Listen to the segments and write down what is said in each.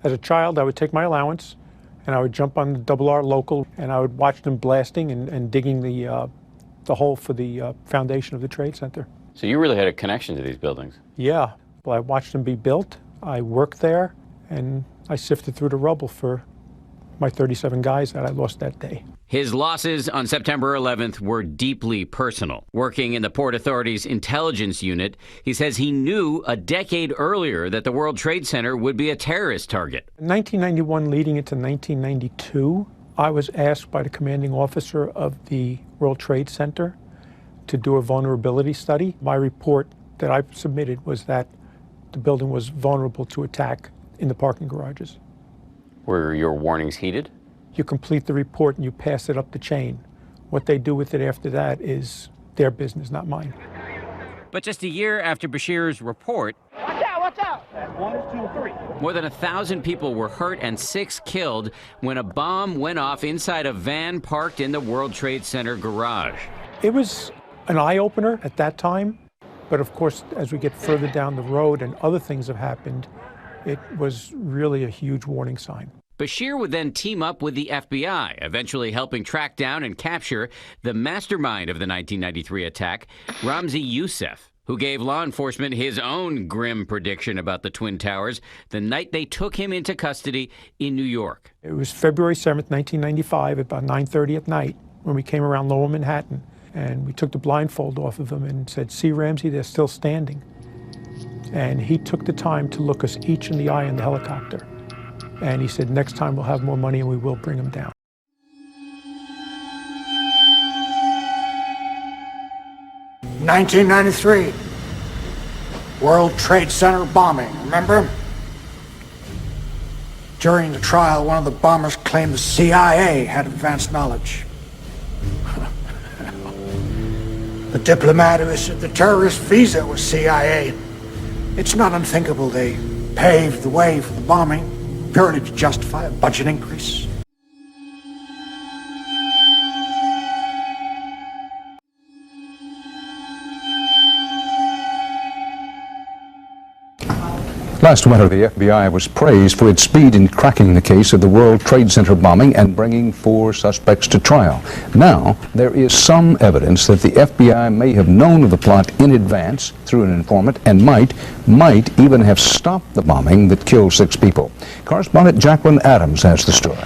As a child, I would take my allowance and I would jump on the Double R local and I would watch them blasting and digging the hole for the foundation of the Trade Center. So you really had a connection to these buildings? Yeah. Well, I watched them be built. I worked there and I sifted through the rubble for my 37 guys that I lost that day. His losses on September 11th were deeply personal. Working in the Port Authority's intelligence unit, he says he knew a decade earlier that the World Trade Center would be a terrorist target. In 1991 leading into 1992, I was asked by the commanding officer of the World Trade Center to do a vulnerability study. My report that I submitted was that the building was vulnerable to attack in the parking garages. Were your warnings heeded? You complete the report and you pass it up the chain. What they do with it after that is their business, not mine. But just a year after Bashir's report, Watch out! 1, 2, 3. More than 1,000 people were hurt and 6 killed when a bomb went off inside a van parked in the World Trade Center garage. It was an eye-opener at that time, but of course, as we get further down the road and other things have happened, it was really a huge warning sign. Bashir would then team up with the FBI, eventually helping track down and capture the mastermind of the 1993 attack, Ramzi Youssef, who gave law enforcement his own grim prediction about the Twin Towers the night they took him into custody in New York. It was February 7th, 1995, at about 9:30 at night, when we came around Lower Manhattan, and we took the blindfold off of him and said, "See, Ramsey, they're still standing." And he took the time to look us each in the eye in the helicopter. And he said, "Next time we'll have more money and we will bring them down." In 1993, World Trade Center bombing, remember? During the trial, one of the bombers claimed the CIA had advanced knowledge. The diplomat who issued the terrorist visa was CIA. It's not unthinkable they paved the way for the bombing purely to justify a budget increase. Last winter, the FBI was praised for its speed in cracking the case of the World Trade Center bombing and bringing 4 suspects to trial. Now, there is some evidence that the FBI may have known of the plot in advance through an informant and might even have stopped the bombing that killed 6 people. Correspondent Jacqueline Adams has the story.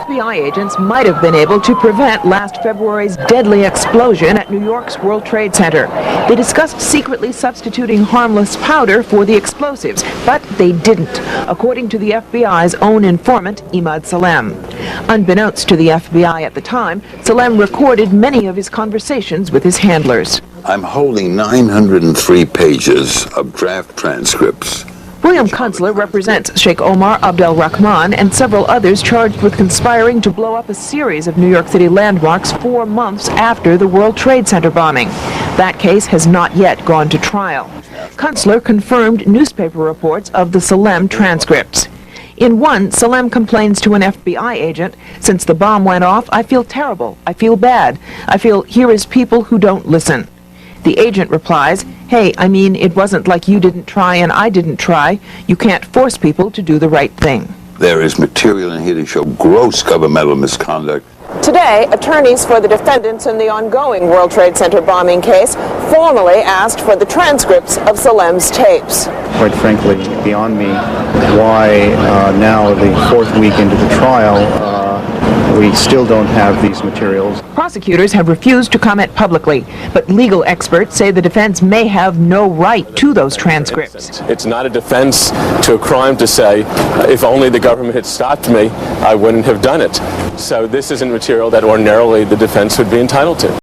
FBI agents might have been able to prevent last February's deadly explosion at New York's World Trade Center. They discussed secretly substituting harmless powder for the explosives, but they didn't, according to the FBI's own informant, Imad Salem. Unbeknownst to the FBI at the time, Salem recorded many of his conversations with his handlers. I'm holding 903 pages of draft transcripts. William Kunstler represents Sheikh Omar Abdel Rahman and several others charged with conspiring to blow up a series of New York City landmarks 4 months after the World Trade Center bombing. That case has not yet gone to trial. Kunstler confirmed newspaper reports of the Salem transcripts. In one, Salem complains to an FBI agent, "Since the bomb went off, I feel terrible. I feel bad. I feel here is people who don't listen." The agent replies, "Hey, I mean, it wasn't like you didn't try and I didn't try. You can't force people to do the right thing." There is material in here to show gross governmental misconduct. Today, attorneys for the defendants in the ongoing World Trade Center bombing case formally asked for the transcripts of Salem's tapes. Quite frankly, beyond me, why now, the 4th week into the trial, we still don't have these materials. Prosecutors have refused to comment publicly, but legal experts say the defense may have no right to those transcripts. It's not a defense to a crime to say, if only the government had stopped me, I wouldn't have done it. So this isn't material that ordinarily the defense would be entitled to.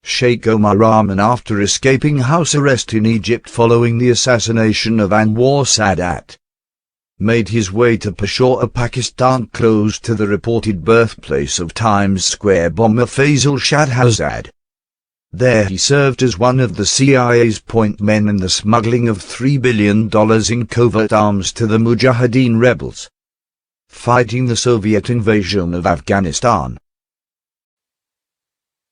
Sheikh Omar Rahman, after escaping house arrest in Egypt following the assassination of Anwar Sadat, made his way to Peshawar, Pakistan, close to the reported birthplace of Times Square bomber Faisal Shahrazad. There he served as one of the CIA's point men in the smuggling of $3 billion in covert arms to the Mujahideen rebels fighting the Soviet invasion of Afghanistan.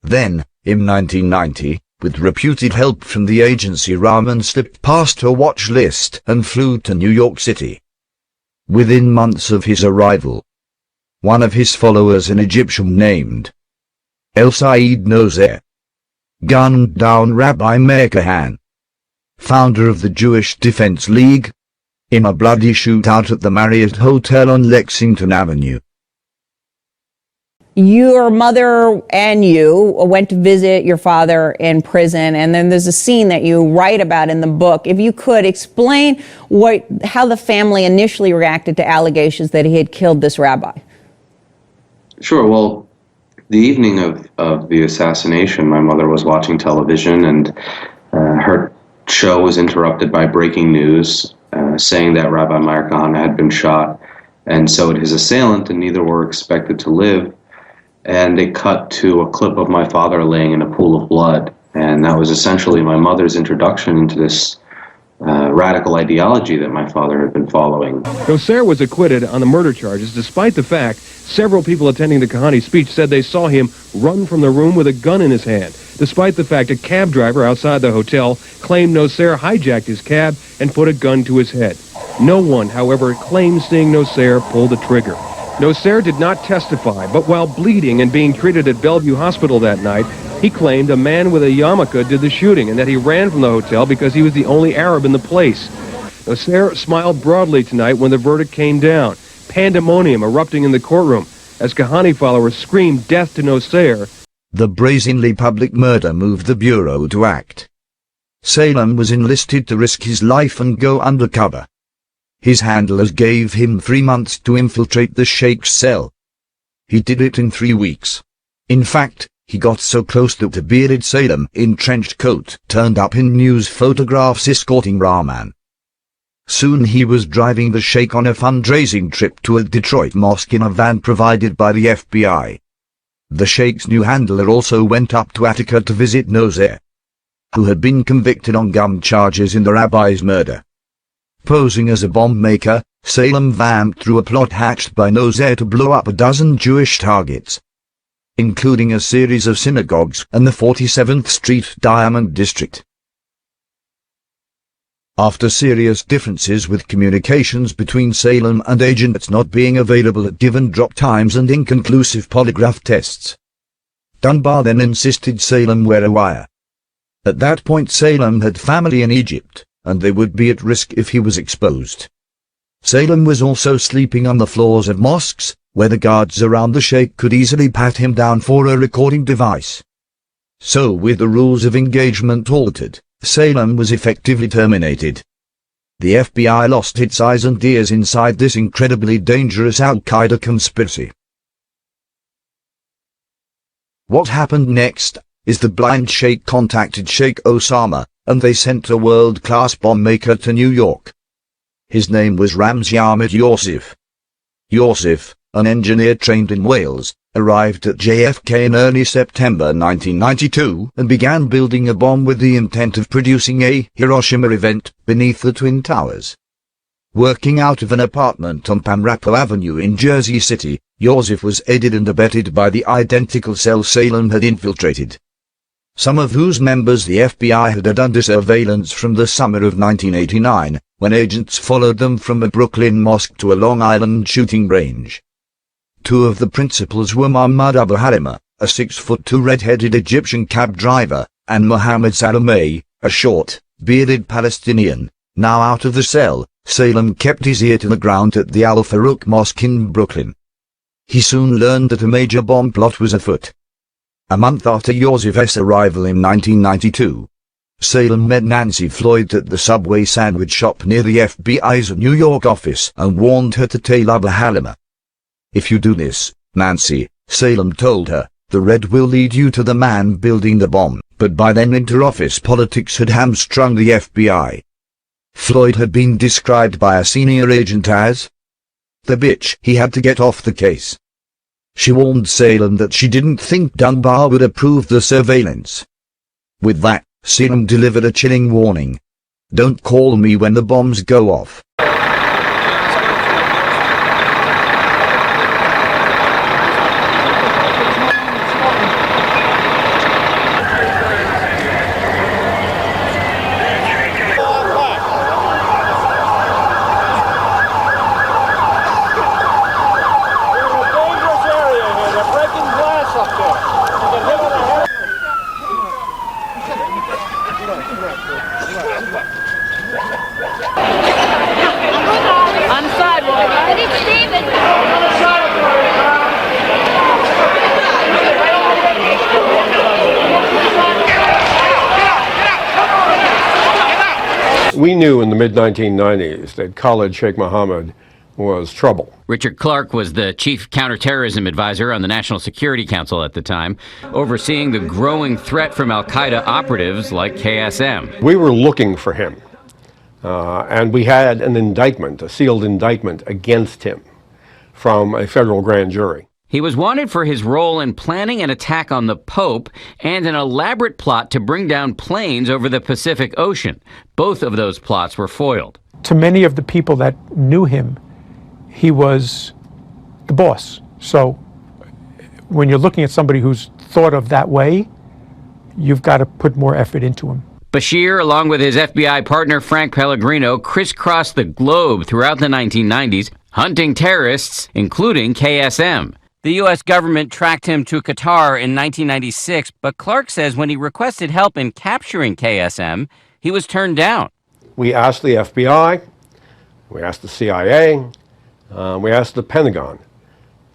Then, in 1990, with reputed help from the agency, Rahman slipped past her watch list and flew to New York City. Within months of his arrival, one of his followers, an Egyptian named El Said Nozer, gunned down Rabbi Meir Kahan, founder of the Jewish Defense League, in a bloody shootout at the Marriott Hotel on Lexington Avenue. Your mother and you went to visit your father in prison, and then there's a scene that you write about in the book. If you could explain how the family initially reacted to allegations that he had killed this rabbi. Sure. Well, the evening of the assassination, my mother was watching television, and her show was interrupted by breaking news saying that Rabbi Meir Kahane had been shot, and so had his assailant, and neither were expected to live. And they cut to a clip of my father laying in a pool of blood, and that was essentially my mother's introduction into this radical ideology that my father had been following. Nozer was acquitted on the murder charges, despite the fact several people attending the Kahane's speech said they saw him run from the room with a gun in his hand, despite the fact a cab driver outside the hotel claimed Nozer hijacked his cab and put a gun to his head. No one, however, claimed seeing Nozer pull the trigger. Nozer did not testify, but while bleeding and being treated at Bellevue Hospital that night, he claimed a man with a yarmulke did the shooting and that he ran from the hotel because he was the only Arab in the place. Nozer smiled broadly tonight when the verdict came down. Pandemonium erupting in the courtroom as Kahane followers screamed death to Nozer. The brazenly public murder moved the Bureau to act. Salem was enlisted to risk his life and go undercover. His handlers gave him 3 months to infiltrate the Sheikh's cell. He did it in 3 weeks. In fact, he got so close that a bearded Salem in trench coat turned up in news photographs escorting Rahman. Soon he was driving the Sheikh on a fundraising trip to a Detroit mosque in a van provided by the FBI. The Sheikh's new handler also went up to Attica to visit Nozer, who had been convicted on gun charges in the rabbi's murder. Posing as a bomb maker, Salem vamped through a plot hatched by Nozer to blow up a dozen Jewish targets, including a series of synagogues and the 47th Street Diamond District. After serious differences with communications between Salem and agents not being available at given drop times and inconclusive polygraph tests, Dunbar then insisted Salem wear a wire. At that point Salem had family in Egypt, and they would be at risk if he was exposed. Salem was also sleeping on the floors of mosques, where the guards around the Sheikh could easily pat him down for a recording device. So with the rules of engagement altered, Salem was effectively terminated. The FBI lost its eyes and ears inside this incredibly dangerous Al-Qaeda conspiracy. What happened next is the blind Sheikh contacted Sheikh Osama, and they sent a world-class bomb maker to New York. His name was Ramzi Ahmed Yousef. Yousef, an engineer trained in Wales, arrived at JFK in early September 1992 and began building a bomb with the intent of producing a Hiroshima event beneath the Twin Towers. Working out of an apartment on Pamrapo Avenue in Jersey City, Yousef was aided and abetted by the identical cell Salem had infiltrated, some of whose members the FBI had under surveillance from the summer of 1989, when agents followed them from a Brooklyn mosque to a Long Island shooting range. 2 of the principals were Mahmoud Abu Halima, a 6'2" red-headed Egyptian cab driver, and Mohammed Salameh, a short, bearded Palestinian. Now out of the cell, Salem kept his ear to the ground at the Al Farouk Mosque in Brooklyn. He soon learned that a major bomb plot was afoot. A month after Yousef's arrival in 1992, Salem met Nancy Floyd at the Subway sandwich shop near the FBI's New York office and warned her to tell Abu Halima. "If you do this, Nancy," Salem told her, The red will lead you to the man building the bomb, but by then inter-office politics had hamstrung the FBI. Floyd had been described by a senior agent as the bitch. He had to get off the case. She warned Salem that she didn't think Dunbar would approve the surveillance. With that, Salem delivered a chilling warning. Don't call me when the bombs go off. On sidewalk. Ready, Steven? We knew in the mid-1990s that Khalid Sheikh Mohammed was trouble. Richard Clark was the chief counterterrorism advisor on the National Security Council at the time, overseeing the growing threat from al-Qaeda operatives like KSM. We were looking for him, and we had an indictment, a sealed indictment against him from a federal grand jury. He was wanted for his role in planning an attack on the Pope and an elaborate plot to bring down planes over the Pacific Ocean. Both of those plots were foiled. To many of the people that knew him, he was the boss. So when you're looking at somebody who's thought of that way, you've got to put more effort into him. Bashir, along with his FBI partner Frank Pellegrino, crisscrossed the globe throughout the 1990s, hunting terrorists, including KSM. The U.S. government tracked him to Qatar in 1996, but Clark says when he requested help in capturing KSM, he was turned down. We asked the FBI, we asked the CIA, we asked the Pentagon,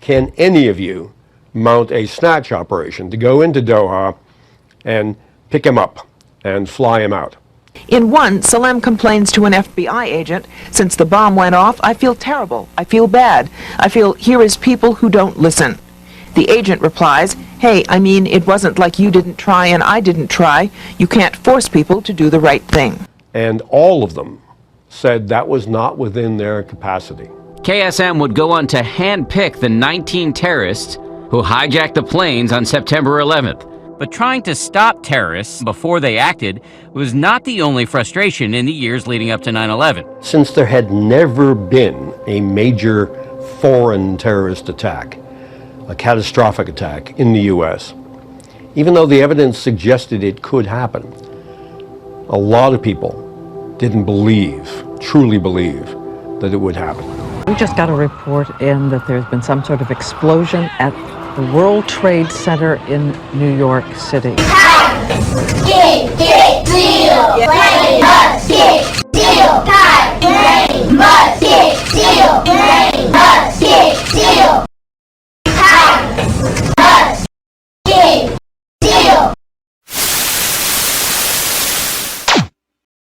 can any of you mount a snatch operation to go into Doha and pick him up and fly him out? In one, Salem complains to an FBI agent, "Since the bomb went off, I feel terrible. I feel bad. I feel here is people who don't listen." The agent replies, "Hey, I mean, it wasn't like you didn't try and I didn't try. You can't force people to do the right thing." And all of them said that was not within their capacity. KSM would go on to handpick the 19 terrorists who hijacked the planes on September 11th. But trying to stop terrorists before they acted was not the only frustration in the years leading up to 9/11. Since there had never been a major foreign terrorist attack, a catastrophic attack in the U.S., even though the evidence suggested it could happen, a lot of people didn't truly believe, that it would happen. We just got a report in that there's been some sort of explosion at the World Trade Center in New York City. Must get